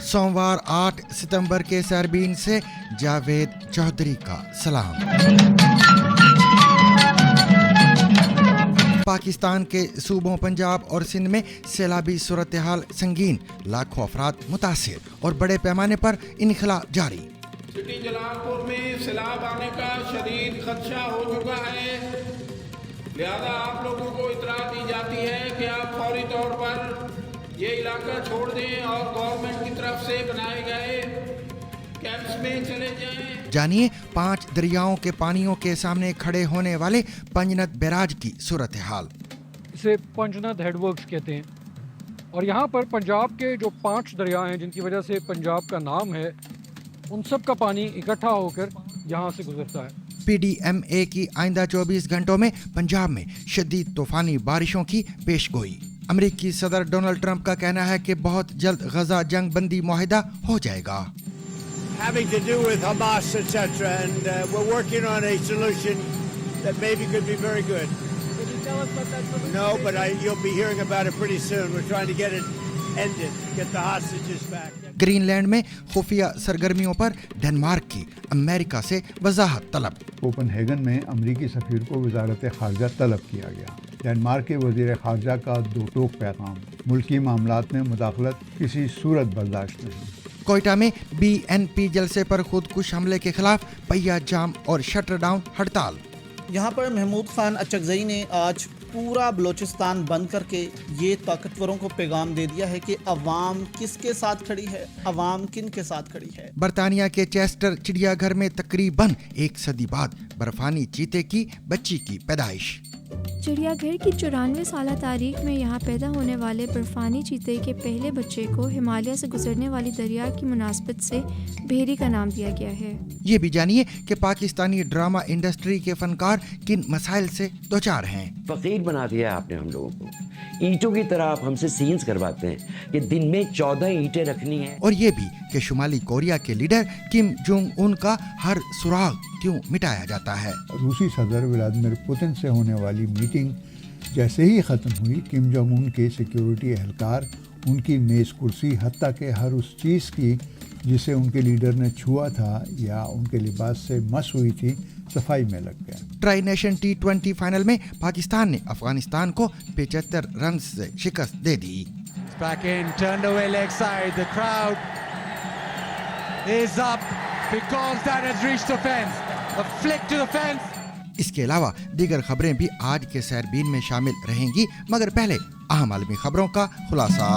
सोमवार 8 सितंबर के सरबीन से जावेद चौधरी का सलाम। पाकिस्तान के सूबों पंजाब और सिंध में सैलाबी सूरत हाल संगीन, लाखों अफराद मुतासिर और बड़े पैमाने पर इनखला जारी। सिटी जलालपुर में सैलाब आने का शदीद खदशा हो चुका है, लिहाजा आप लोगों को इतला दी जाती है कि आप फौरी तौर पर ये इलाका छोड़ दें और गवर्नमेंट की तरफ से बनाए गए कैंप्स में चले जाएं। जानिए 5 दरियाओं के पानियों के सामने खड़े होने वाले पंजनद बैराज की सूरत हाल। इसे पंजनद हेडवर्क्स कहते हैं और यहाँ पर पंजाब के जो 5 दरिया हैं जिनकी वजह से पंजाब का नाम है, उन सब का पानी इकट्ठा होकर यहाँ से गुजरता है। PDMA की आइंदा 24 घंटों में पंजाब में शदीद तूफानी बारिशों की पेशगोई। अमेरिकी सदर डोनाल्ड ट्रंप का कहना है कि बहुत जल्द गजा जंग बंदी मुआहिदा हो जाएगा। Having to do with Hamas, etc., and we're working on a solution that maybe could be very good. Can you tell us what that solution is? No, but you'll be hearing about it pretty soon. We're trying to get it ended, get the hostages back. Greenland में खुफिया सरगर्मियों पर Denmark की America से वजाहत तलब। Copenhagen में अमरीकी सफीर को वजारत खारजा तलब किया गया। डेनमार्क के वजीर खारजा का दो टोक पैगाम, मुल्की मामलात में मुदाखलत किसी सूरत बर्दाश्त नहीं। कोयटा में BNP जलसे पर खुदकुश हमले के खिलाफ पहिया जाम और शटर डाउन हड़ताल। यहाँ पर महमूद खान अचकजई ने आज पूरा बलोचिस्तान बंद करके ये ताकतवरों को पैगाम दे दिया है कि अवाम किसके साथ खड़ी है, अवाम किन के साथ खड़ी है। बरतानिया के चेस्टर चिड़ियाघर में तकरीबन 1 सदी बाद बर्फानी चीते की बच्ची की पैदाइश। चिड़ियाघर की 94 साल तारीख में यहाँ पैदा होने वाले बर्फानी चीते के पहले बच्चे को हिमालय से गुजरने वाली दरिया की मुनासबत से भेरी का नाम दिया गया है। ये भी जानिए कि पाकिस्तानी ड्रामा इंडस्ट्री के फनकार किन मसाइल से दोचार हैं। फकीर बना दिया आपने हम लोगों को, ईंटों की तरह आप हमसे सीन्स करवाते हैं कि दिन में 14 ईंटें रखनी है। और ये भी कि शुमाली कोरिया के लीडर किम जोंग उन का हर सुराग क्यों मिटाया जाता है। रूसी सदर व्लादिमीर पुतिन से होने वाली मीटिंग जैसे ही ख़त्म हुई, किम जोंग उन के सिक्योरिटी एहलकार उनकी मेज़ कुर्सी हत्ता के हर उस चीज़ की जिसे उनके लीडर ने छुआ था या उनके लिबास से मस हुई थी, सफाई में लग गया। ट्राई नेशन T20 फाइनल में पाकिस्तान ने अफगानिस्तान को 75 रन से शिकस्त दे दी। Back in, turned away leg side. The crowd is up because that has reached the fence. A flick to the fence. इसके अलावा दीगर खबरें भी आज के सैरबीन में शामिल रहेंगी, मगर पहले अहम आलमी खबरों का खुलासा।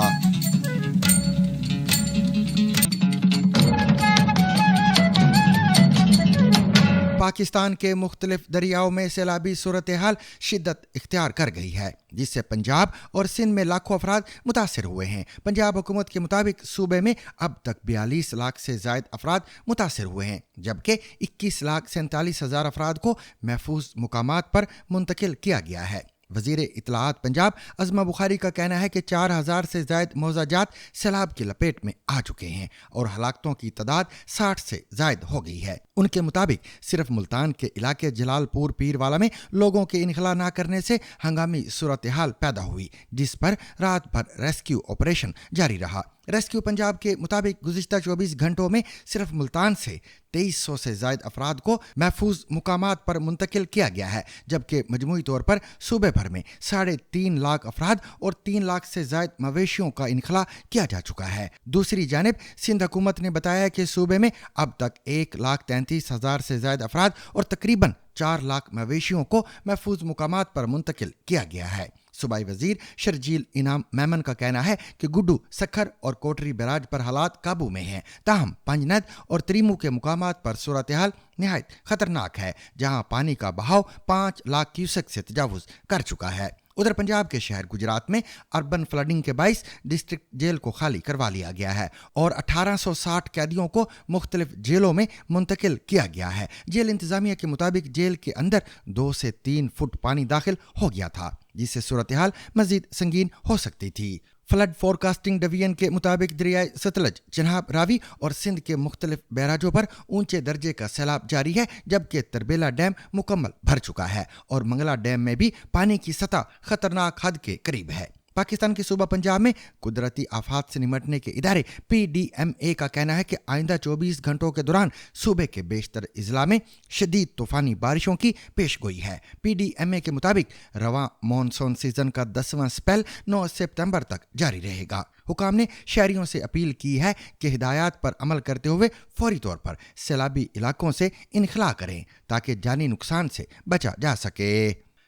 पाकिस्तान के मुख्तलिफ दरियाओं में सैलाबी सूरत हाल शिद्दत इख्तियार कर गई है, जिससे पंजाब और सिंध में लाखों अफराद मुतासिर हुए हैं। पंजाब हुकूमत के मुताबिक सूबे में अब तक 42 लाख से ज़ायद अफराद मुतासिर हुए हैं, जबकि 21,47,000 अफराद को महफूज मुकामात पर मुंतकिल किया गया है। वज़ीर इत्तलाआत पंजाब अज़मा बुखारी का कहना है कि 4,000 से ज़ायद मौज़ाजात सैलाब की लपेट में आ चुके हैं और हलाकतों की तादाद 60 से ज़ायद हो गई है। उनके मुताबिक सिर्फ मुल्तान के इलाके जलालपुर पीरवाला में लोगों के इनखला ना करने से हंगामी सूरत हाल पैदा हुई, जिस पर रात भर रेस्क्यू ऑपरेशन जारी रहा। रेस्क्यू पंजाब के मुताबिक गुज़िश्ता 24 घंटों में सिर्फ मुल्तान से 2300 से ज़ायद अफराद को महफूज मुकामात पर मुंतकिल किया गया है, जबकि मजमूई तौर पर सूबे भर में 3.5 लाख अफराद और 3 लाख से ज़ायद मवेशियों का इनखला किया जा चुका है। दूसरी जानिब सिंध हुकूमत ने बताया कि सूबे में अब तक 1,33,000 से ज़ायद अफराद और तकरीबन 4 लाख मवेशियों को महफूज मुकामात पर मुंतकिल किया गया है। सूबाई वजीर शर्जील इनाम मेमन का कहना है कि गुड्डू, सखर और कोटरी बैराज पर हालात काबू में हैं, ताहम पंजनद और त्रीमू के मुकामात पर सूरत हाल निहायत खतरनाक है, जहां पानी का बहाव 5 लाख क्यूसेक से तजावुज कर चुका है। उधर पंजाब के शहर गुजरात में अर्बन फ्लडिंग के बाइस डिस्ट्रिक्ट जेल को खाली करवा लिया गया है और 1860 कैदियों को मुख्तलिफ जेलों में मुंतकिल किया गया है। जेल इंतजामिया के मुताबिक जेल के अंदर 2 से 3 फुट पानी दाखिल हो गया था, जिससे सूरत हाल मजीद संगीन हो सकती थी। फ्लड फोरकास्टिंग डिवीजन के मुताबिक दरियाए सतलज, चिनाब, रावी और सिंध के मुख्तलिफ बैराजों पर ऊंचे दर्जे का सैलाब जारी है, जबकि तरबेला डैम मुकम्मल भर चुका है और मंगला डैम में भी पानी की सतह खतरनाक हद के करीब है। पाकिस्तान के सूबा पंजाब में कुदरती आफात से निपटने के इदारे PDMA का कहना है कि आइंदा 24 घंटों के दौरान सूबे के बेशतर इजला में शदीद तूफानी बारिशों की पेशगोई है। PDMA के मुताबिक रवां मॉनसून सीजन का 10वां स्पेल 9 सितंबर तक जारी रहेगा। हुकाम ने शहरियों से अपील की है कि हिदायत पर अमल करते हुए फौरी तौर पर सैलाबी इलाकों से इनखला करें ताकि जानी नुकसान से बचा जा सके।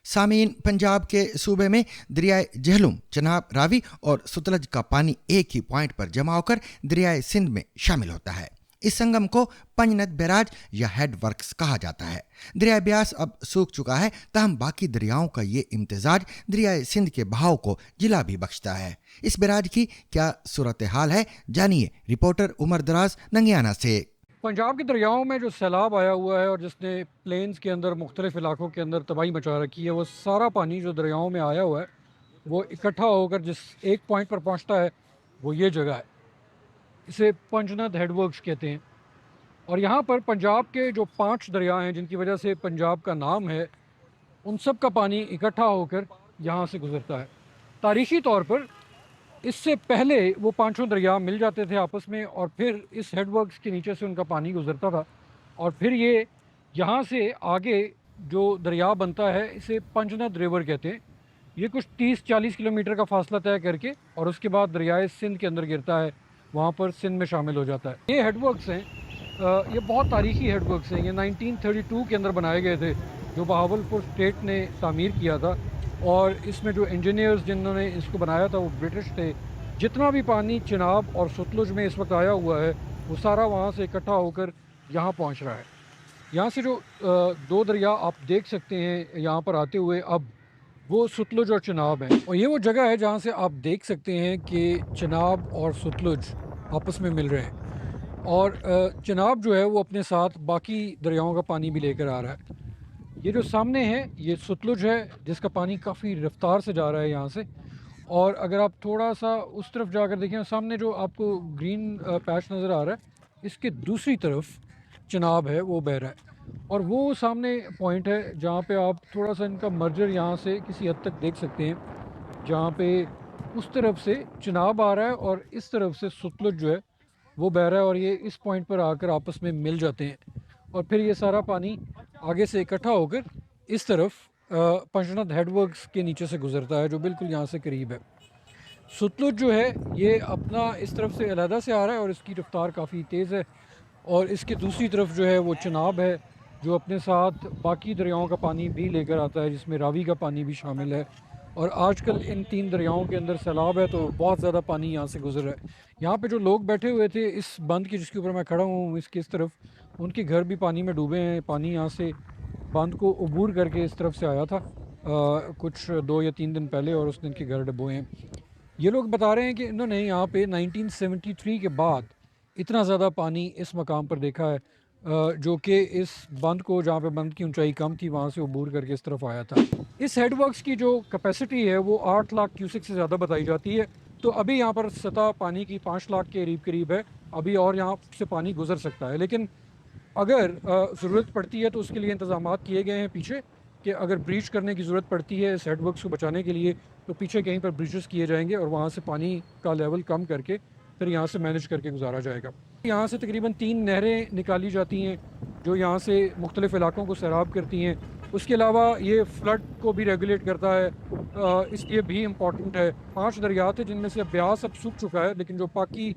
सामीन, पंजाब के सूबे में दरियाए झेलम, चनाब, रावी और सतलज का पानी एक ही पॉइंट पर जमा होकर दरियाए सिंध में शामिल होता है। इस संगम को पंजनद बैराज या हेड वर्क्स कहा जाता है। दरिया ब्यास अब सूख चुका है, तहम बाकी दरियाओं का ये इम्तिजाज दरियाए सिंध के बहाव को जिला भी बख्शता है। इस बैराज की क्या सूरत हाल है, जानिए रिपोर्टर उमर दराज नंगियाना से। पंजाब के दरियाओं में जो सैलाब आया हुआ है और जिसने प्लेन्स के अंदर मुख्तलिफ इलाकों के अंदर तबाही मचा रखी है, वो सारा पानी जो दरियाओं में आया हुआ है वो इकट्ठा होकर जिस एक पॉइंट पर पहुंचता है वो ये जगह है। इसे पंजनद हेडवर्क्स कहते हैं। और यहाँ पर पंजाब के जो 5 दरिया हैं जिनकी वजह से पंजाब का नाम है, उन सब का पानी इकट्ठा होकर यहाँ से गुज़रता है। तारीख़ी तौर पर इससे पहले वो 5 दरिया मिल जाते थे आपस में और फिर इस हेडवर्क्स के नीचे से उनका पानी गुज़रता था और फिर ये यहाँ से आगे जो दरिया बनता है इसे पंजनद रिवर कहते हैं। ये कुछ 30-40 किलोमीटर का फासला तय करके और उसके बाद दरियाए सिंध के अंदर गिरता है, वहाँ पर सिंध में शामिल हो जाता है। ये हेडवर्क्स हैं, ये बहुत तारीख़ी हेडवर्क्स हैं। ये 1932 के अंदर बनाए गए थे, जो बहावलपुर स्टेट ने तामीर किया था और इसमें जो इंजीनियर्स जिन्होंने इसको बनाया था वो ब्रिटिश थे। जितना भी पानी चिनाब और सतलुज में इस वक्त आया हुआ है वो सारा वहाँ से इकट्ठा होकर यहाँ पहुँच रहा है। यहाँ से जो 2 दरिया आप देख सकते हैं यहाँ पर आते हुए, अब वो सतलुज और चिनाब है। और ये वो जगह है जहाँ से आप देख सकते हैं कि चिनाब और सतलुज आपस में मिल रहे हैं और चिनाब जो है वो अपने साथ बाकी दरियाओं का पानी भी लेकर आ रहा है। ये जो सामने है ये सतलुज है जिसका पानी काफ़ी रफ्तार से जा रहा है यहाँ से। और अगर आप थोड़ा सा उस तरफ जाकर देखें, सामने जो आपको ग्रीन पैच नज़र आ रहा है, इसके दूसरी तरफ चिनाब है वो बह रहा है। और वो सामने पॉइंट है जहाँ पे आप थोड़ा सा इनका मर्जर यहाँ से किसी हद तक देख सकते हैं, जहाँ पे उस तरफ से चिनाब आ रहा है और इस तरफ से सतलुज जो है वो बह रहा है और ये इस पॉइंट पर आकर आपस में मिल जाते हैं और फिर ये सारा पानी आगे से इकट्ठा होकर इस तरफ पंजनद हेडवर्क्स के नीचे से गुज़रता है जो बिल्कुल यहाँ से करीब है। सतलुज जो है ये अपना इस तरफ से अलहदा से आ रहा है और इसकी रफ्तार काफ़ी तेज़ है और इसके दूसरी तरफ जो है वो चिनाब है जो अपने साथ बाकी दरियाओं का पानी भी लेकर आता है, जिसमें रावी का पानी भी शामिल है। और आजकल इन 3 दरियाओं के अंदर सैलाब है तो बहुत ज़्यादा पानी यहाँ से गुजर रहा है। यहाँ पे जो लोग बैठे हुए थे इस बंद की जिसके ऊपर मैं खड़ा हूँ इसकी इस तरफ, उनके घर भी पानी में डूबे हैं। पानी यहाँ से बंद को अबूर करके इस तरफ से आया था कुछ 2 या 3 दिन पहले और उसने इनके घर डुबोए हैं। ये लोग बता रहे हैं कि इन्होंने यहाँ पे 1973 के बाद इतना ज़्यादा पानी इस मकाम पर देखा है जो कि इस बंद को, जहाँ पे बंद की ऊंचाई कम थी, वहाँ से अबूर करके इस तरफ आया था। इस हेडवर्क्स की जो कैपेसिटी है वो 8 लाख क्यूसेक से ज़्यादा बताई जाती है। तो अभी यहाँ पर सतह पानी की 5 लाख के करीब है, अभी और यहाँ से पानी गुजर सकता है। लेकिन अगर ज़रूरत पड़ती है तो उसके लिए इंतजाम किए गए हैं पीछे कि अगर ब्रीच करने की ज़रूरत पड़ती है इस हेडवर्क्स को बचाने के लिए तो पीछे कहीं पर ब्रीचेस किए जाएंगे और वहाँ से पानी का लेवल कम करके फिर यहाँ से मैनेज करके गुजारा जाएगा। यहाँ से तकरीबन 3 नहरें निकाली जाती हैं जो यहाँ से मुख्तलिफ़ इलाकों को सैराब करती हैं। उसके अलावा ये फ्लड को भी रेगुलेट करता है, इसलिए भी इम्पॉर्टेंट है। 5 दरिया थे जिनमें से ब्यास अब सूख चुका है, लेकिन जो बाकी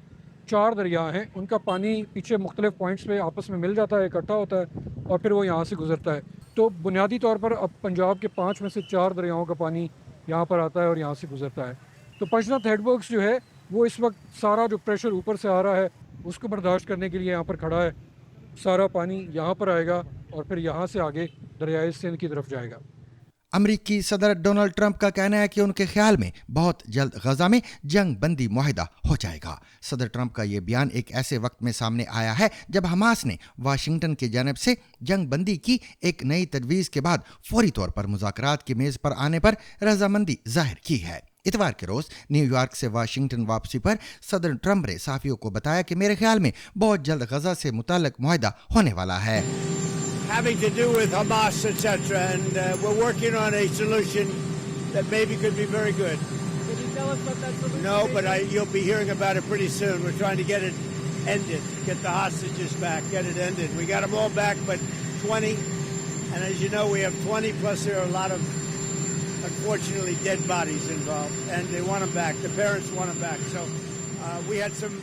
4 दरिया हैं उनका पानी पीछे मुख्तलिफ़ पॉइंट्स पे आपस में मिल जाता है, इकट्ठा होता है और फिर वो यहाँ से गुजरता है। तो बुनियादी तौर पर अब पंजाब के 5 में से 4 दरियाओं का पानी यहाँ पर आता है और यहाँ से गुजरता है। तो पंजनद हेडवर्क्स जो है वो इस वक्त सारा जो प्रेशर ऊपर से आ रहा है उसको बर्दाश्त करने के लिए यहाँ पर खड़ा है। सारा पानी यहाँ पर आएगा और फिर यहाँ से आगे दरियाए सिंध की तरफ जाएगा। अमरीकी सदर डोनाल्ड ट्रंप का कहना है कि उनके ख्याल में बहुत जल्द गजा में जंग बंदी मुआहिदा हो जाएगा। सदर ट्रंप का ये बयान एक ऐसे वक्त में सामने आया है जब हमास ने वाशिंगटन की जानिब से जंग बंदी की एक नई तजवीज़ के बाद फौरी तौर पर मुज़ाकरात की मेज़ पर आने पर रजामंदी जाहिर की है। इतवार के रोज न्यूयॉर्क से वाशिंगटन वापसी पर सदर ट्रंप ने साफियों को बताया कि मेरे ख्याल में बहुत जल्द गजा से मुताल्लिक मुआहिदा होने वाला है। Having to do with Hamas, etc., and we're working on a solution that maybe could be very good. Can you tell us what that's supposed No, to be? but you'll be hearing about it pretty soon. We're trying to get it ended, get the hostages back, get it ended. We got them all back, but 20. And as you know, we have 20, plus there are a lot of, unfortunately, dead bodies involved. And they want them back. The parents want them back. So we had some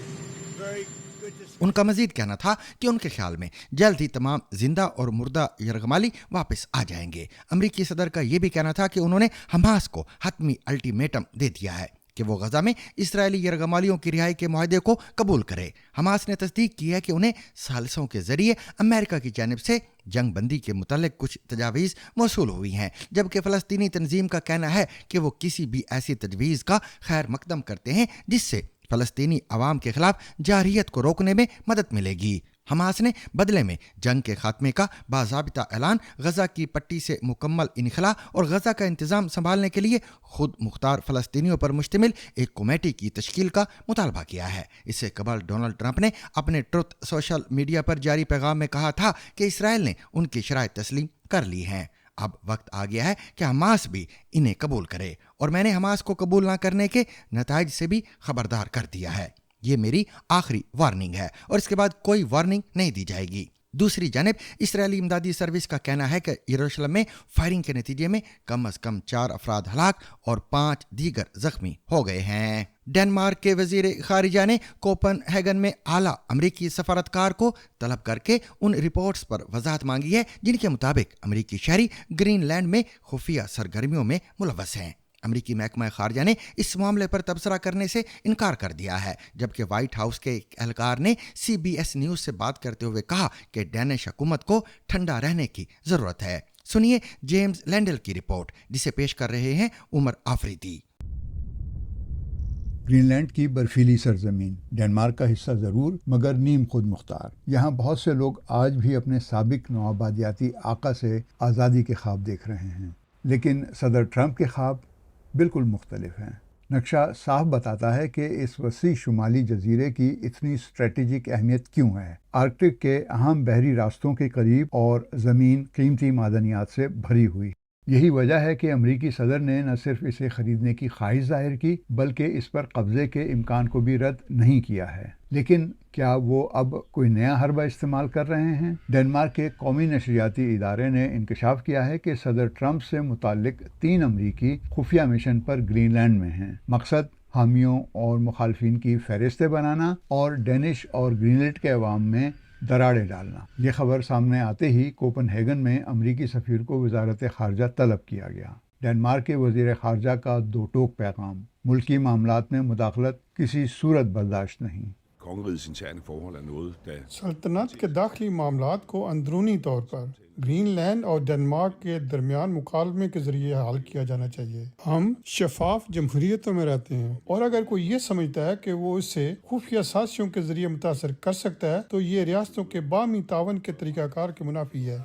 very good discussions. उनका मजीद कहना था कि उनके ख्याल में जल्द ही तमाम जिंदा और मुर्दा यरगमाली वापस आ जाएंगे। अमरीकी सदर का यह भी कहना था कि उन्होंने हमास को हतमी अल्टीमेटम दे दिया है कि वो गजा में इसराइली यरगमालियों की रिहाई के मुआहदे को कबूल करे। हमास ने तस्दीक की है कि उन्हें सालिसों के जरिए अमेरिका की जानिब से जंग बंदी के मुतालिक कुछ तजावीज़ मौसूल हुई हैं, जबकि फ़लस्तीनी तंजीम का कहना है कि वो किसी भी ऐसी तजवीज़ का खैर मकदम करते हैं जिससे फ़लस्तीनी अवाम के खिलाफ जारियत को रोकने में मदद मिलेगी। हमास ने बदले में जंग के खात्मे का बाज़ाबिता ऐलान, गजा की पट्टी से मुकम्मल इनखला और गजा का इंतज़ाम संभालने के लिए खुद मुख्तार फ़लस्तीनियों पर मुश्तमिल एक कमेटी की तश्कील का मुतालबा किया है। इससे कबल डोनाल्ड ट्रंप ने अपने ट्रुथ सोशल मीडिया पर जारी पैगाम में कहा था कि इसराइल ने उनकी शराइत तस्लीम कर ली हैं। अब वक्त आ गया है कि हमास भी इन्हें कबूल करे और मैंने हमास को कबूल ना करने के नताइज से भी खबरदार कर दिया है। ये मेरी आखिरी वार्निंग है और इसके बाद कोई वार्निंग नहीं दी जाएगी। दूसरी जानिब इसराइली इमदादी सर्विस का कहना है कि यरूशलेम में फायरिंग के नतीजे में कम अज कम 4 अफराद हलाक और 5 दीगर जख्मी हो गए हैं। डेनमार्क के वजीर खारिजा ने कोपनहेगन में आला अमरीकी सफारतकार को तलब करके उन रिपोर्ट्स पर वजाहत मांगी है जिनके मुताबिक अमरीकी शहरी ग्रीनलैंड में खुफिया सरगर्मियों में मुलव्वस हैं। अमरीकी महकमा खारजा ने इस मामले पर तबसरा करने से इनकार कर दिया है, जबकि व्हाइट हाउस के एक एहलकार ने CBS न्यूज़ से बात करते हुए कहा कि डैनिश हुकूमत को ठंडा रहने की ज़रूरत है। सुनिए जेम्स लैंडल की रिपोर्ट, जिसे पेश कर रहे हैं उमर आफरीदी। ग्रीनलैंड की बर्फीली सरजमीन, डेनमार्क का हिस्सा ज़रूर मगर नीम खुद मुख्तार। यहाँ बहुत से लोग आज भी अपने साबिक नौआबादियाती आका से आज़ादी के ख्वाब देख रहे हैं, लेकिन सदर ट्रंप के ख्वाब बिल्कुल मुख्तलिफ हैं। नक्शा साफ बताता है कि इस वसी शुमाली जजीरे की इतनी स्ट्रेटेजिक अहमियत क्यों है। आर्कटिक के अहम बहरी रास्तों के करीब और ज़मीन कीमती मादनियात से भरी हुई। यही वजह है कि अमरीकी सदर ने न सिर्फ इसे ख़रीदने की ख्वाहिश जाहिर की, बल्कि इस पर कब्ज़े के इम्कान को भी रद्द नहीं किया है। लेकिन क्या वो अब कोई नया हरबा इस्तेमाल कर रहे हैं? डेनमार्क के कौमी नशरियाती इदारे ने इंकशाफ किया है कि सदर ट्रंप से मुताल्लिक 3 अमरीकी खुफिया मिशन पर ग्रीनलैंड में हैं। मकसद हामियों और मुखालफिन की फहरिस्तें बनाना और डेनिश और ग्रीनलैंड के अवाम में दरारें डालना। ये खबर सामने आते ही कोपनहेगन में अमरीकी सफ़ीर को वजारत खारजा तलब किया गया। डेनमार्क के वज़ीर खारजा का 2 टोक पैगाम, मुल्की मामलात में मुदाखलत किसी सूरत बर्दाश्त नहीं। सल्तनत के दाखिली मामलात को अंदरूनी तौर पर ग्रीनलैंड और डेनमार्क के दरमियान मुकालमे के जरिए हल किया जाना चाहिए। हम शफाफ जमहूरियतों में रहते हैं और अगर कोई ये समझता है कि वो इससे खुफिया साजिशों के जरिए मुतासर कर सकता है तो ये रियासतों के बामी तावन के तरीक़ाकार के मुनाफी है।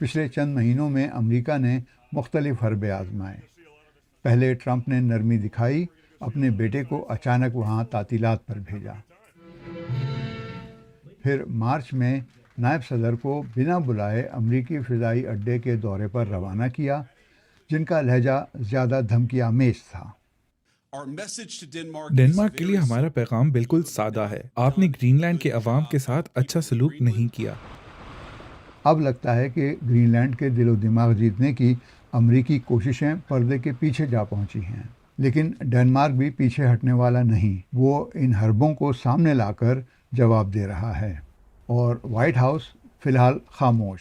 पिछले चंद महीनों में अमरीका ने मुख्तलिफ हरबे आजमाए। पहले ट्रंप ने नरमी दिखाई, अपने बेटे को अचानक वहाँ तातीलात पर भेजा। फिर मार्च में नायब सदर को बिना बुलाए अमरीकी फ़िज़ाई अड्डे के दौरे पर रवाना किया, जिनका लहजा ज़्यादा धमकी आमेज था। डेनमार्क के लिए हमारा पैगाम बिल्कुल सादा है। आपने ग्रीनलैंड के अवाम के साथ अच्छा सलूक नहीं किया। अब लगता है कि ग्रीनलैंड के दिलो दिमाग जीतने की अमरीकी कोशिशें पर्दे के पीछे जा पहुंची हैं, लेकिन डेनमार्क भी पीछे हटने वाला नहीं। वो इन हरबों को सामने लाकर जवाब दे रहा है और वाइट हाउस फिलहाल खामोश।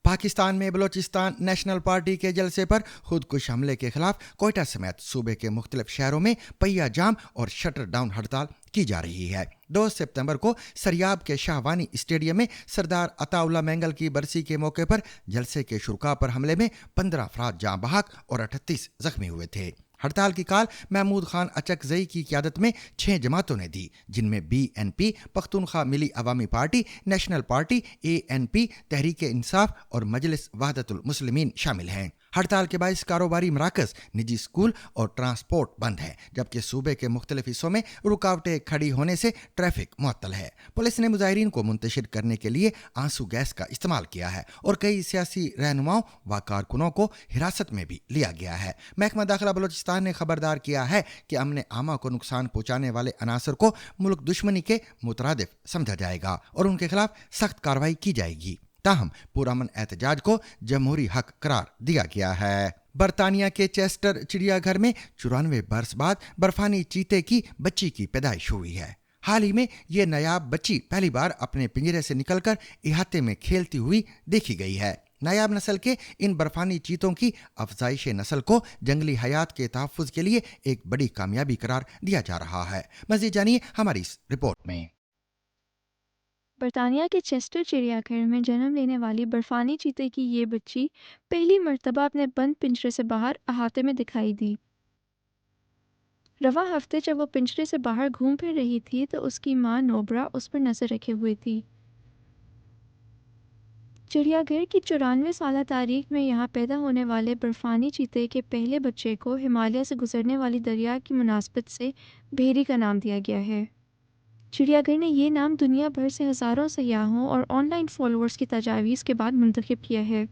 पाकिस्तान में बलोचिस्तान नेशनल पार्टी के जलसे पर खुदकुश हमले के खिलाफ कोयटा समेत सूबे के मुख्तलिफ शहरों में पहिया जाम और शटर डाउन हड़ताल की जा रही है। 2 सितंबर को सरियाब के शाहवानी स्टेडियम में सरदार अताउल्ला मैंगल की बरसी के मौके पर जलसे के शुरका पर हमले में 15 अफराद जाँ बहक और 38 जख्मी हुए थे। हड़ताल की काल महमूद खान अचकजई की क़यादत में 6 जमातों ने दी, जिनमें BNP, पख्तूनख्वा मिली अवामी party, national party, ANP, Tehreek Insaf और मजलिस वहदतुल मुस्लिमीन शामिल हैं। हड़ताल के बायस कारोबारी मराकज़, निजी स्कूल और ट्रांसपोर्ट बंद है, जबकि सूबे के मुख्तलिफ हिस्सों में रुकावटें खड़ी होने से ट्रैफिक मुअत्तल है। पुलिस ने मुजाहिरीन को मुंतशिर करने के लिए आंसू गैस का इस्तेमाल किया है और कई सियासी रहनुमाओं व कारकुनों को हिरासत में भी लिया गया है। महकमा दाखिला बलोचिस्तान ने खबरदार किया है कि अमन आमा को नुकसान पहुंचाने वाले अनासर को मुल्क दुश्मनी के मुतरादिफ समझा जाएगा और उनके खिलाफ सख्त कार्रवाई की जाएगी। ताहम पुरअमन एहतजाज को जमहूरी हक करार दिया गया है। बरतानिया के चेस्टर चिड़ियाघर में 94 बरस बाद बर्फानी चीते की बच्ची की पैदाइश हुई है। हाल ही में ये नायाब बच्ची पहली बार अपने पिंजरे से निकलकर इहाते में खेलती हुई देखी गई है। नायाब नस्ल के इन बर्फानी चीतों की अफजाइश नस्ल को जंगली हयात के तहफ़्फ़ुज़ के लिए एक बड़ी कामयाबी करार दिया जा रहा है। मज़ीद जानिए हमारी इस रिपोर्ट में। बरतानिया के चेस्टर चिड़ियाघर में जन्म लेने वाली बर्फानी चीते की ये बच्ची पहली मर्तबा अपने बंद पिंजरे से बाहर अहाते में दिखाई दी। रवां हफ्ते जब वो पिंजरे से बाहर घूम फिर रही थी तो उसकी माँ नोबरा उस पर नज़र रखे हुई थी। चिड़ियाघर की 94 साला तारीख में यहाँ पैदा होने वाले बर्फानी चीते के पहले बच्चे को हिमालय से गुजरने वाली दरिया की मुनासबत से भेरी का नाम दिया गया है। चिड़ियाघर ने ये नाम दुनिया भर से हज़ारों सयाहों और ऑनलाइन फॉलोअर्स की तजावीज़ के बाद मुंतखब किया है।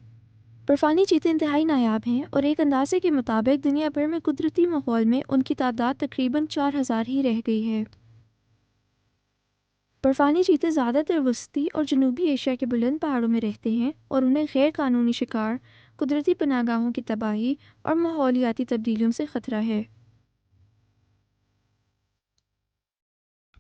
बर्फानी चीते इंतहाई नायाब हैं और एक अंदाजे के मुताबिक दुनिया भर में कुदरती माहौल में उनकी तादाद तकरीबन 4000 ही रह गई है। बर्फानी चीते ज़्यादातर वस्ती और जनूबी एशिया के बुलंद पहाड़ों में रहते हैं और उन्हें गैर कानूनी शिकार, कुदरती पनाहगाहों की तबाही और माहौलियाती तब्दीलियों से ख़तरा है।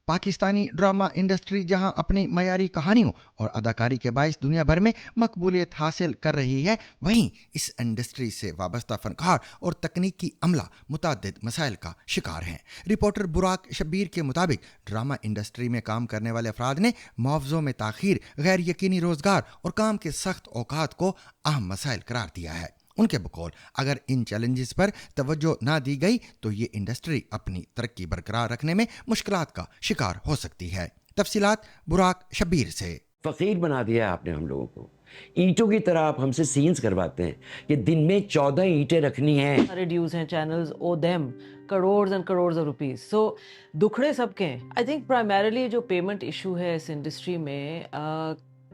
पाकिस्तानी ड्रामा इंडस्ट्री जहां अपनी मयारी कहानियों और अदाकारी के बायस दुनिया भर में मकबूलियत हासिल कर रही है, वहीं इस इंडस्ट्री से वाबस्ता फनकार और तकनीकी अमला मुताद्दिद मसाइल का शिकार हैं। रिपोर्टर बुराक शब्बीर के मुताबिक ड्रामा इंडस्ट्री में काम करने वाले अफराद ने मुआवज़ों में ताख़ीर, गैर यकीनी रोज़गार और काम के सख्त औकात को अहम मसाइल करार दिया है। उनके बकौल अगर इन चैलेंजेस पर तवज्जो ना दी गई तो ये इंडस्ट्री अपनी तरक्की बरकरार रखने में मुश्किलात का शिकार हो सकती है। तफसीलात बुराक शब्बीर से। फ़कीर बना दिया आपने हम लोगों को। ईंटों की तरह आप हमसे सीन्स करवाते हैं कि दिन में 14 ईंटें रखनी हैं। सारे ड्यूज हैं, channels owe them crore and crore of rupees. So दुखड़े सबके हैं। आई थिंक प्राइमरीली जो पेमेंट इशू है इस इंडस्ट्री में,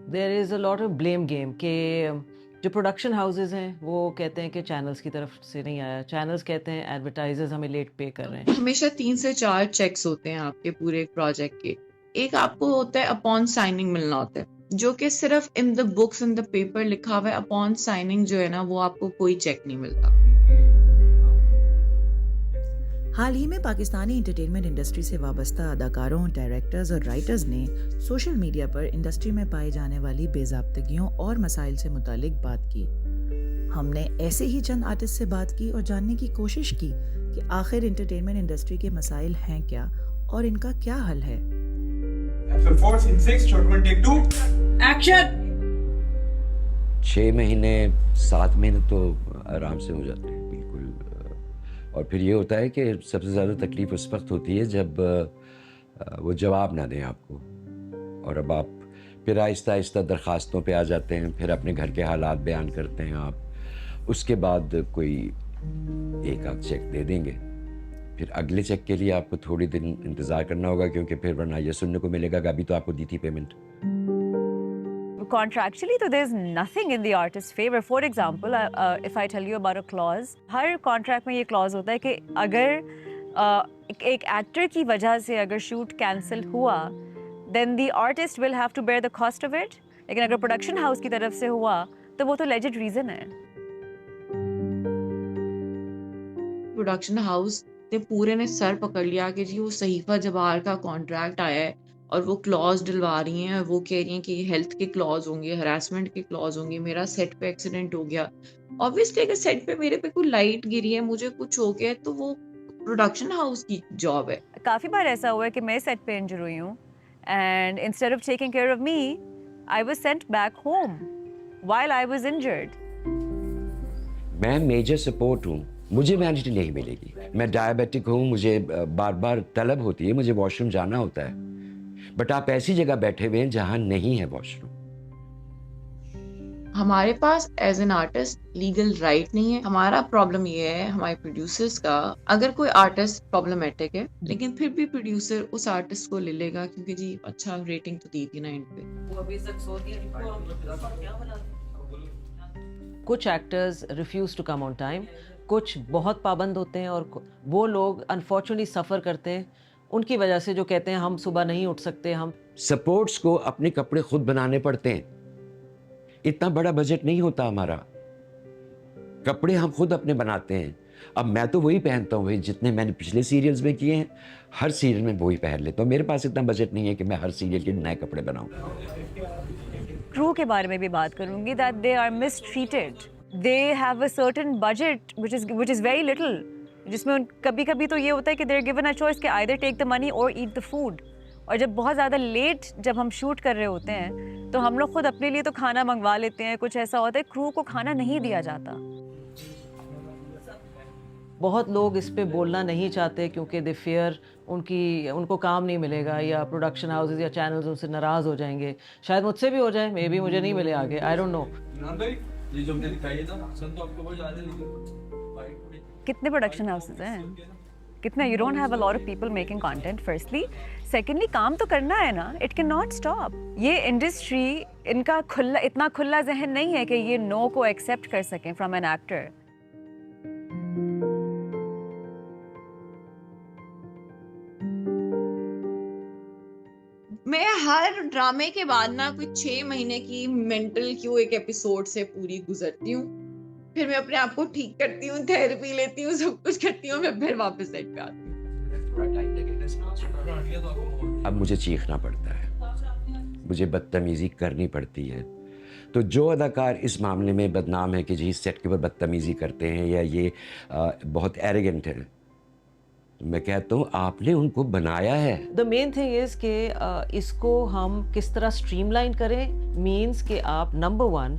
there is a lot of blame game के जो प्रोडक्शन हाउसेज हैं वो कहते हैं कि चैनल्स की तरफ से नहीं आया, चैनल्स कहते हैं एडवर्टाइजर्स हमें लेट पे कर रहे हैं। हमेशा 3 से 4 चेक्स होते हैं आपके पूरे प्रोजेक्ट के। एक आपको होता है अपॉन साइनिंग मिलना होता है, जो कि सिर्फ in the books in the paper लिखा हुआ है। अपॉन साइनिंग जो है ना, वो आपको कोई चेक नहीं मिलता। हाल ही में पाकिस्तानी एंटरटेनमेंट इंडस्ट्री से वाबस्ता अदाकारों, डायरेक्टर्स और राइटर्स ने सोशल मीडिया पर इंडस्ट्री में पाई जाने वाली बेज़ाब्तगियों और मसाइल से मुतालिक बात की। हमने ऐसे ही चंद आर्टिस्ट से बात की और जानने की कोशिश की कि आखिर एंटरटेनमेंट इंडस्ट्री के मसाइल हैं क्या और इनका क्या हल है। 6 महीने 7 महीने तो आराम से हो जाते हैं बिल्कुल। और फिर ये होता है कि सबसे ज़्यादा तकलीफ़ उस वक्त होती है जब वो जवाब ना दें आपको, और अब आप फिर आहिस्ता आहिस्ता दरख्वास्तों पे आ जाते हैं, फिर अपने घर के हालात बयान करते हैं आप। उसके बाद कोई एक आध चेक दे देंगे, फिर अगले चेक के लिए आपको थोड़ी दिन इंतज़ार करना होगा, क्योंकि फिर वरना ये सुनने को मिलेगा कि अभी तो आपको दी थी payment. Contractually, so there's nothing in the artist's favor. For example, if I tell you about a clause, her contract में ये clause होता है कि अगर एक actor की वजह से अगर shoot cancel हुआ, then the artist will have to bear the cost of it. लेकिन अगर production house की तरफ से हुआ, तो वो तो legit reason है। प्रोडक्शन हाउस ने पूरे ने सर पकड़ लिया कि जी वो सहीफा जवाहर का कॉन्ट्रैक्ट आया है और वो क्लॉज डलवा रही हैं, वो कह रही हैं कि हेल्थ के क्लॉज होंगे, हरासमेंट के क्लॉज होंगे। मेरा सेट पे एक्सीडेंट हो गया, ऑब्वियसली अगर सेट पे मेरे पे कोई लाइट गिरी है, मुझे कुछ हो गया, तो वो प्रोडक्शन हाउस की जॉब है। काफ़ी बार ऐसा हुआ है कि मैं सेट पे इंजर हुई हूँ and instead of taking care of me I was sent back home while I was injured. मैं मेजर सपोर्ट हूँ, मुझे वैनिटी नहीं मिलेगी। मैं डायबिटिक हूँ, मुझे बार बार तलब होती है, मुझे वॉशरूम जाना होता है, बट आप ऐसी जगह बैठे हुए हैं जहाँ नहीं है वॉशरूम। ہمارے پاس as an artist legal right نہیں ہے. ہمارا پرابلم یہ ہے ہمارے پروڈیوسرز کا, اگر کوئی آرٹسٹ پرابلمٹک ہے لیکن پھر بھی پروڈیوسر اس آرٹسٹ کو لے لے گا کیونکہ جی اچھا ریٹنگ تو دی تھی نا اینڈ پہ. کچھ actors refuse to come on time, کچھ بہت پابند ہوتے ہیں, اور وہ لوگ انفارچونیٹلی سفر کرتے ہیں ان کی وجہ سے, جو کہتے ہیں ہم صبح نہیں اٹھ سکتے. ہم سپورٹس کو اپنے کپڑے خود بنانے پڑتے ہیں, اتنا بڑا بجٹ نہیں ہوتا ہمارا, کپڑے ہم خود اپنے بناتے ہیں. اب میں تو وہی پہنتا ہوں جتنے میں نے پچھلے سیریلز میں کیے ہیں, ہر سیریل میں وہی پہن لیتا ہوں. میرے پاس اتنا بجٹ نہیں ہے کہ میں ہر سیریل کے نئے کپڑے بناؤں. کرو کے بارے میں بھی بات کروں گی, that they are mistreated, they have a certain budget which is very little, جس میں کبھی کبھی تو یہ ہوتا ہے کہ they are given a choice کہ either ٹیک دا منی اور ایٹ دا فوڈ. اور جب بہت زیادہ لیٹ جب ہم شوٹ کر رہے ہوتے ہیں تو ہم لوگ خود اپنے لیے تو کھانا منگوا لیتے ہیں. کچھ ایسا ہوتا ہے کرو کو کھانا نہیں دیا جاتا. بہت لوگ اس پہ بولنا نہیں چاہتے کیونکہ دے فیئر ان کو کام نہیں ملے گا, یا پروڈکشن ہاؤسز یا چینلز ان سے ناراض ہو جائیں گے. شاید مجھ سے بھی ہو جائے, مے بی مجھے نہیں ملے آگے, آئی ڈونٹ نو. کتنے پروڈکشن ہاؤسز ہیں, کتنا, you don't have a lot of people making content firstly. Secondly کام تو کرنا ہے نا, اٹ کین ناٹ اسٹاپ. یہ انڈسٹری ان کا اتنا کھلا ذہن نہیں ہے کہ یہ نو کو ایکسیپٹ کر سکیں فرام این ایکٹر. میں ہر ڈرامے کے بعد نا کوئی 6 مہینے کی مینٹل کیوں ایک ایپیسوڈ سے پوری گزرتی ہوں, پھر میں اپنے آپ کو ٹھیک کرتی ہوں, تھیراپی لیتی ہوں, سب کچھ کرتی ہوں, میں پھر واپس سیٹ پہ آتی ہوں. اب مجھے چیخنا پڑتا ہے, مجھے بدتمیزی کرنی پڑتی ہے. تو جو اداکار اس معاملے میں بدنام ہے کہ جی سیٹ کے اوپر بدتمیزی کرتے ہیں یا یہ بہت ایروگنٹ ہے, میں کہتا ہوں آپ نے ان کو بنایا ہے. دا مین تھنگ از کہ اس کو ہم کس طرح اسٹریم لائن کریں. مینس کہ آپ نمبر 1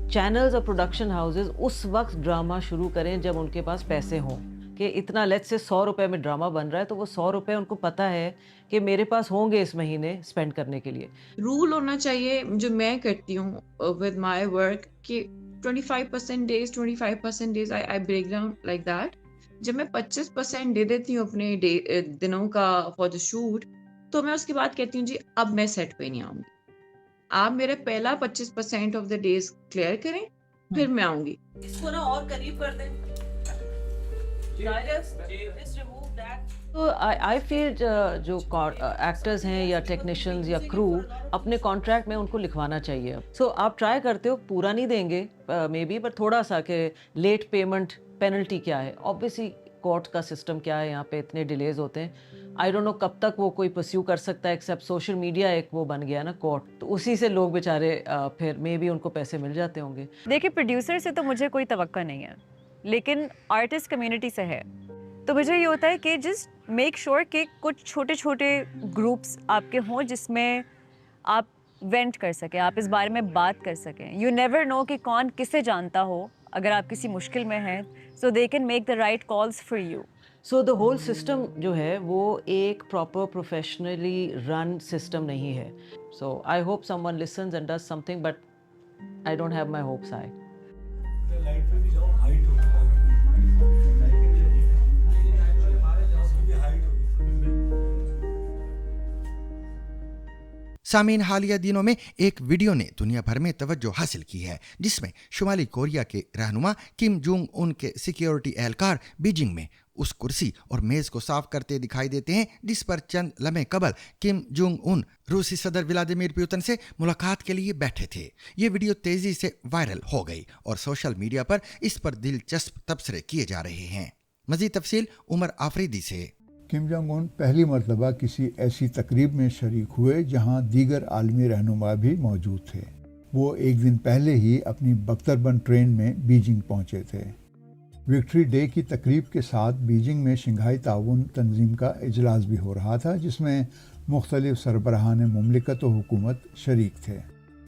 چینلز اور پروڈکشن ہاؤسز اس وقت ڈرامہ شروع کریں جب ان کے پاس پیسے ہوں, کہ اتنا لیٹ سے 100 روپے میں ڈرامہ بن رہا ہے تو وہ 100 روپے ان کو پتہ ہے کہ میرے پاس ہوں گے اس مہینے اسپینڈ کرنے کے لیے. رول ہونا چاہیے جو میں کرتی ہوں ود مائی ورک کہ 25% days 25% days I break down like that. جب میں 25% دے دیتی ہوں اپنے دنوں کا فار دا شوٹ, تو میں اس کے بعد کہتی ہوں جی اب میں سیٹ پہ نہیں آؤں گی, آپ میرے پہلا 25% آف دا ڈیز کلیئر کریں, پھر میں آؤں گی. اس کو نا اور قریب کر دیں. تو آئی فیل جو ایکٹرز ہیں یا ٹیکنیشینز یا کرو اپنے کانٹریکٹ میں ان کو لکھوانا چاہیے. سو آپ ٹرائی کرتے ہو, پورا نہیں دیں گے مے بی, پر تھوڑا سا کہ لیٹ پیمنٹ پینلٹی کیا ہے. آبویسلی کورٹ کا سسٹم کیا ہے, یہاں پہ اتنے ڈیلیز ہوتے ہیں. آئی ڈونٹ نو کب تک وہ کوئی پرسیو کر سکتا ہے, ایکسیپٹ سوشل میڈیا ایک وہ بن گیا نا کورٹ, تو اسی سے لوگ بیچارے پھر مے بی ان کو پیسے مل جاتے ہوں گے. دیکھیں پروڈیوسر سے تو مجھے کوئی توقع نہیں ہے, لیکن آرٹسٹ کمیونٹی سے ہے. تو مجھے یہ ہوتا ہے کہ جسٹ میک شیور کہ کچھ چھوٹے چھوٹے گروپس آپ کے ہوں جس میں آپ وینٹ کر سکیں, آپ اس بارے میں بات کر سکیں. یو نیور نو کہ کون کسے جانتا ہو اگر آپ کسی مشکل میں ہیں, so they can make the right calls for you. So the whole system جو ہے وہ ایک پراپر پروفیشنلی رن سسٹم نہیں ہے. So I hope someone listens and does something, but I don't have my hopes high. سامعین، حالیہ دنوں میں ایک ویڈیو نے دنیا بھر میں توجہ حاصل کی ہے جس میں شمالی کوریا کے رہنما کم جونگ ان کے سیکیورٹی اہلکار بیجنگ میں اس کرسی اور میز کو صاف کرتے دکھائی دیتے ہیں جس پر چند لمحے قبل کم جونگ ان روسی صدر ولادیمیر پوتن سے ملاقات کے لیے بیٹھے تھے. یہ ویڈیو تیزی سے وائرل ہو گئی اور سوشل میڈیا پر اس پر دلچسپ تبصرے کیے جا رہے ہیں. مزید تفصیل عمر آفریدی سے. کم جونگ ان پہلی مرتبہ کسی ایسی تقریب میں شریک ہوئے جہاں دیگر عالمی رہنما بھی موجود تھے. وہ ایک دن پہلے ہی اپنی بختربند ٹرین میں بیجنگ پہنچے تھے. وکٹری ڈے کی تقریب کے ساتھ بیجنگ میں شنگھائی تعاون تنظیم کا اجلاس بھی ہو رہا تھا جس میں مختلف سربراہان مملکت و حکومت شریک تھے.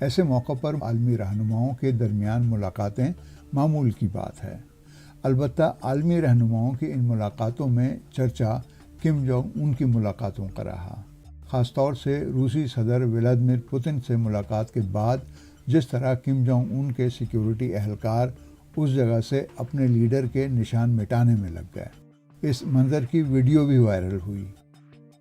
ایسے موقع پر عالمی رہنماؤں کے درمیان ملاقاتیں معمول کی بات ہے. البتہ عالمی رہنماؤں کی ان ملاقاتوں میں چرچا کم جونگ ان کی ملاقاتوں کا رہا. خاص طور سے روسی صدر ولادیمیر پوتن سے ملاقات کے بعد جس طرح کم جونگ ان کے سیکیورٹی اہلکار اس جگہ سے اپنے لیڈر کے نشان مٹانے میں لگ گئے۔ اس منظر کی ویڈیو بھی وائرل ہوئی۔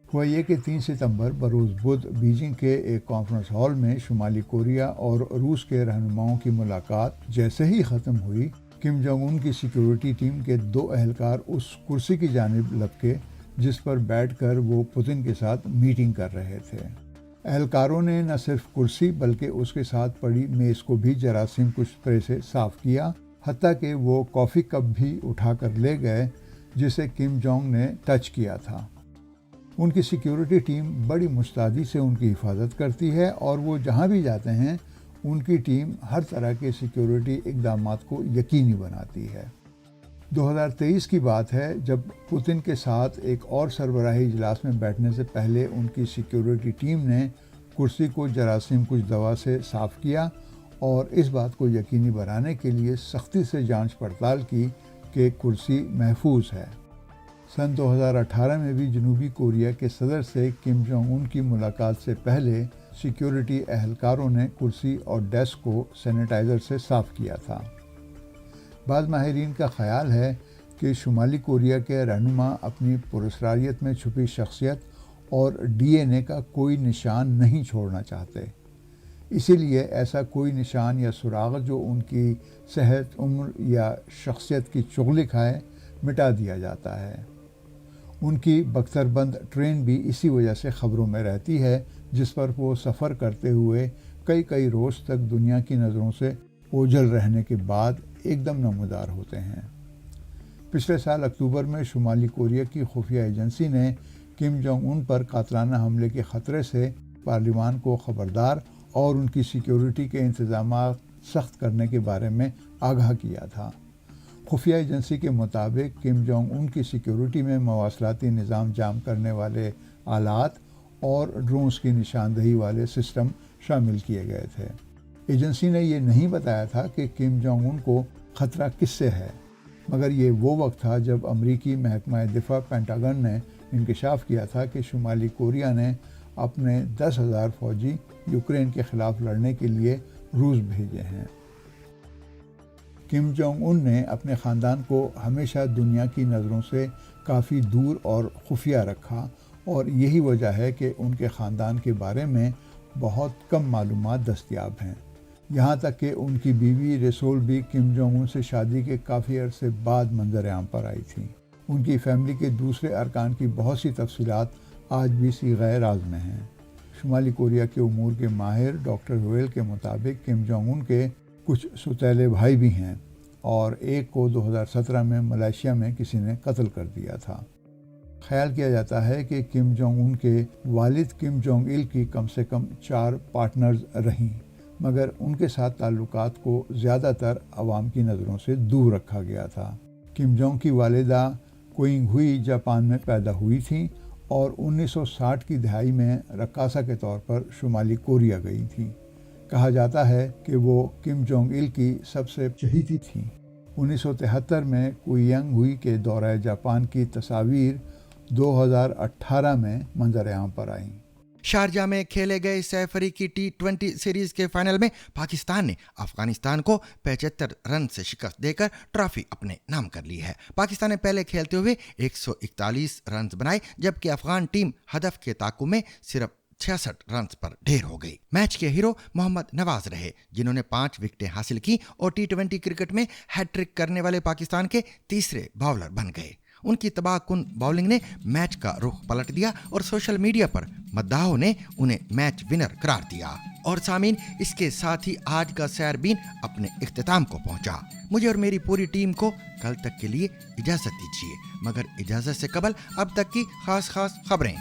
ہوا یہ کہ 3 ستمبر بروز بدھ بیجنگ کے ایک کانفرنس ہال میں شمالی کوریا اور روس کے رہنماؤں کی ملاقات جیسے ہی ختم ہوئی، کم جونگ ان کی سیکیورٹی ٹیم کے 2 اہلکار اس کرسی کی جانب لپکے جس پر بیٹھ کر وہ پوتن کے ساتھ میٹنگ کر رہے تھے۔ اہلکاروں نے نہ صرف کرسی بلکہ اس کے ساتھ پڑی میز کو بھی جراثیم کش سے صاف کیا، حتیٰ کہ وہ کافی کپ بھی اٹھا کر لے گئے جسے کم جونگ نے ٹچ کیا تھا۔ ان کی سیکیورٹی ٹیم بڑی مستعدی سے ان کی حفاظت کرتی ہے اور وہ جہاں بھی جاتے ہیں ان کی ٹیم ہر طرح کے سیکیورٹی اقدامات کو یقینی بناتی ہے۔ 2023 کی بات ہے جب پوتن کے ساتھ ایک اور سربراہی اجلاس میں بیٹھنے سے پہلے ان کی سیکیورٹی ٹیم نے کرسی کو جراثیم کش دوا سے صاف کیا اور اس بات کو یقینی بنانے کے لیے سختی سے جانچ پڑتال کی کہ کرسی محفوظ ہے۔ سن 2018 میں بھی جنوبی کوریا کے صدر سے کم جونگ ان کی ملاقات سے پہلے سیکیورٹی اہلکاروں نے کرسی اور ڈیسک کو سینیٹائزر سے صاف کیا تھا۔ بعض ماہرین کا خیال ہے کہ شمالی کوریا کے رہنما اپنی پراسراریت میں چھپی شخصیت اور ڈی این اے کا کوئی نشان نہیں چھوڑنا چاہتے، اسی لیے ایسا کوئی نشان یا سراغ جو ان کی صحت، عمر یا شخصیت کی چغلی کھائے مٹا دیا جاتا ہے۔ ان کی بختر بند ٹرین بھی اسی وجہ سے خبروں میں رہتی ہے، جس پر وہ سفر کرتے ہوئے کئی روز تک دنیا کی نظروں سے اوجھل رہنے کے بعد ایک دم نمودار ہوتے ہیں۔ پچھلے سال اکتوبر میں شمالی کوریا کی خفیہ ایجنسی نے کم جونگ ان پر قاتلانہ حملے کے خطرے سے پارلیمان کو خبردار اور ان کی سیکیورٹی کے انتظامات سخت کرنے کے بارے میں آگاہ کیا تھا۔ خفیہ ایجنسی کے مطابق کم جونگ ان کی سیکیورٹی میں مواصلاتی نظام جام کرنے والے آلات اور ڈرونز کی نشاندہی والے سسٹم شامل کیے گئے تھے۔ ایجنسی نے یہ نہیں بتایا تھا کہ کم جونگ ان کو خطرہ کس سے ہے، مگر یہ وہ وقت تھا جب امریکی محکمہ دفاع پینٹاگن نے انکشاف کیا تھا کہ شمالی کوریا نے اپنے 10,000 فوجی یوکرین کے خلاف لڑنے کے لیے روس بھیجے ہیں۔ کم جونگ ان نے اپنے خاندان کو ہمیشہ دنیا کی نظروں سے کافی دور اور خفیہ رکھا اور یہی وجہ ہے کہ ان کے خاندان کے بارے میں بہت کم معلومات دستیاب ہیں، یہاں تک کہ ان کی بیوی ریسول بھی کم جونگ ان سے شادی کے کافی عرصے بعد منظر عام پر آئی تھی۔ ان کی فیملی کے دوسرے ارکان کی بہت سی تفصیلات آج بھی صیغہ راز میں ہیں۔ شمالی کوریا کے امور کے ماہر ڈاکٹر ہویل کے مطابق کم جونگ ان کے کچھ سوتیلے بھائی بھی ہیں اور ایک کو 2017 میں ملائیشیا میں کسی نے قتل کر دیا تھا۔ خیال کیا جاتا ہے کہ کم جونگ ان کے والد کم جونگ il کی کم سے کم 4 پارٹنرز رہیں، مگر ان کے ساتھ تعلقات کو زیادہ تر عوام کی نظروں سے دور رکھا گیا تھا۔ کم جونگ کی والدہ کوئنگ ہوئی جاپان میں پیدا ہوئی تھیں اور 1960 کی دہائی میں رقاصہ کے طور پر شمالی کوریا گئی تھیں۔ کہا جاتا ہے کہ وہ کم جونگ il کی سب سے چہیتی تھیں۔ 1973 میں کوئینگ ہوئی کے دورہ جاپان کی تصاویر 2018 میں منظر عام پر آئیں۔ شارجہ میں کھیلے گئے سہ فریقی T20 سیریز کے فائنل میں پاکستان نے افغانستان کو 75 رن سے شکست دے کر ٹرافی اپنے نام کر لی ہے۔ پاکستان نے پہلے کھیلتے ہوئے 141 رنز بنائے، جبکہ افغان ٹیم ہدف کے تعاقب میں صرف 66 رنز پر ڈھیر ہو گئی۔ میچ کے ہیرو محمد نواز رہے، جنہوں نے 5 وکٹیں حاصل کی اور T20 کرکٹ میں ہیٹ ٹرک کرنے والے پاکستان کے تیسرے باؤلر بن گئے۔ ان کی تباہ کن باؤلنگ نے میچ کا رخ پلٹ دیا اور سوشل میڈیا پر مداحوں نے انہیں میچ ونر قرار دیا۔ اور سامعین، اس کے ساتھ ہی آج کا سیر بین اپنے اختتام کو پہنچا۔ مجھے اور میری پوری ٹیم کو کل تک کے لیے اجازت دیجیے، مگر اجازت سے قبل اب تک کی خاص خبریں۔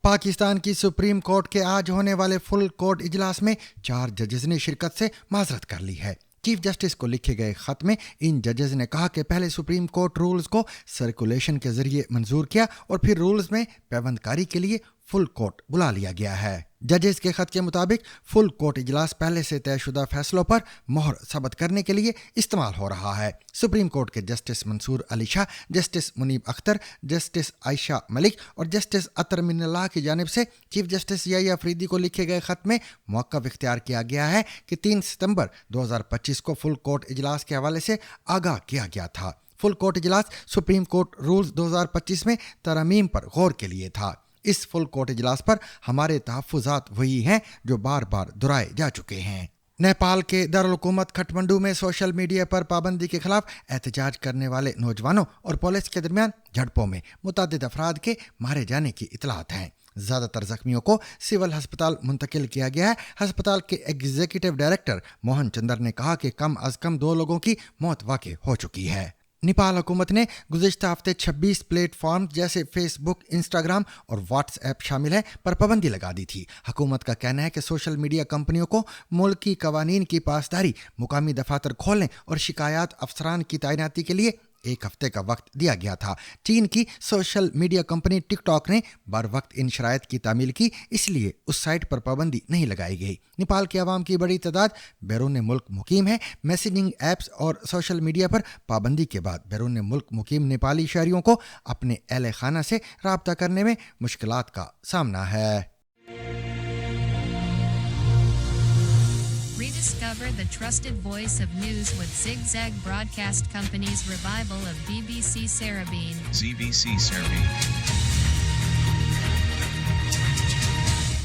پاکستان کی سپریم کورٹ کے آج ہونے والے فل کورٹ اجلاس میں 4 ججز نے شرکت سے معذرت کر لی ہے۔ چیف جسٹس کو لکھے گئے خط میں ان ججز نے کہا کہ پہلے سپریم کورٹ رولز کو سرکولیشن کے ذریعے منظور کیا اور پھر رولز میں پیوند کاری کے لیے فل کورٹ بلا لیا گیا ہے۔ जजेस के खत के मुताबिक फुल कोर्ट इजलास पहले से तयशुदा फैसलों पर मोहर सबत करने के लिए इस्तेमाल हो रहा है। सुप्रीम कोर्ट के justice Mansoor Ali Shah, justice Munib Akhtar, justice Ayesha Malik और जस्टिस अतर मिनल्लाह की जानिब से चीफ जस्टिस याहिया अफरीदी को लिखे गए खत में मौक़िफ़ इख्तियार किया गया है कि 3 सितंबर 2025 को फुल कोर्ट इजलास के हवाले से आगाह किया गया था। फुल कोर्ट इजलास सुप्रीम कोर्ट रूल्स 2025 में तरमीम पर गौर के लिए था। इस फुल कोर्ट इजलास पर हमारे तहफ़्फ़ुज़ात वही हैं जो बार बार दोहराए जा चुके हैं। नेपाल के दारुल हुकूमत खटमंडू में सोशल मीडिया पर पाबंदी के खिलाफ एहतजाज करने वाले नौजवानों और पुलिस के दरमियान झड़पों में मुतअद्दिद अफराद के मारे जाने की इतलात हैं। ज़्यादातर जख्मियों को सिविल अस्पताल मुंतकिल किया गया है। अस्पताल के एग्जीक्यूटिव डायरेक्टर मोहन चंदर ने कहा कि कम अज़ कम 2 लोगों की मौत वाक़ई हो चुकी है। नेपाल हुकूमत ने गुज़िश्ता हफ्ते 26 प्लेटफॉर्म जैसे फेसबुक, इंस्टाग्राम और व्हाट्सएप शामिल हैं पर पाबंदी लगा दी थी। हुकूमत का कहना है कि सोशल मीडिया कंपनियों को मुल्की कवानीन की पासदारी, मुकामी दफातर खोलने और शिकायत अफसरान की तैनाती के लिए 1 हफ्ते का वक्त दिया गया था। चीन की सोशल मीडिया कंपनी टिकटॉक ने बर वक्त इन शराइत की तामील की, इसलिए उस साइट पर पाबंदी नहीं लगाई गई। नेपाल के अवाम की बड़ी तादाद बैरून मुल्क मुकीम है। मैसेजिंग ऐप्स और सोशल मीडिया पर पाबंदी के बाद बैरून मुल्क मुकीम नेपाली शहरियों को अपने अहले खाना से राब्ता करने में मुश्किलात का सामना है। Rediscover the trusted voice of news with Zigzag Broadcast Company's revival of BBC Sarabeen. ZBC Sarabeen.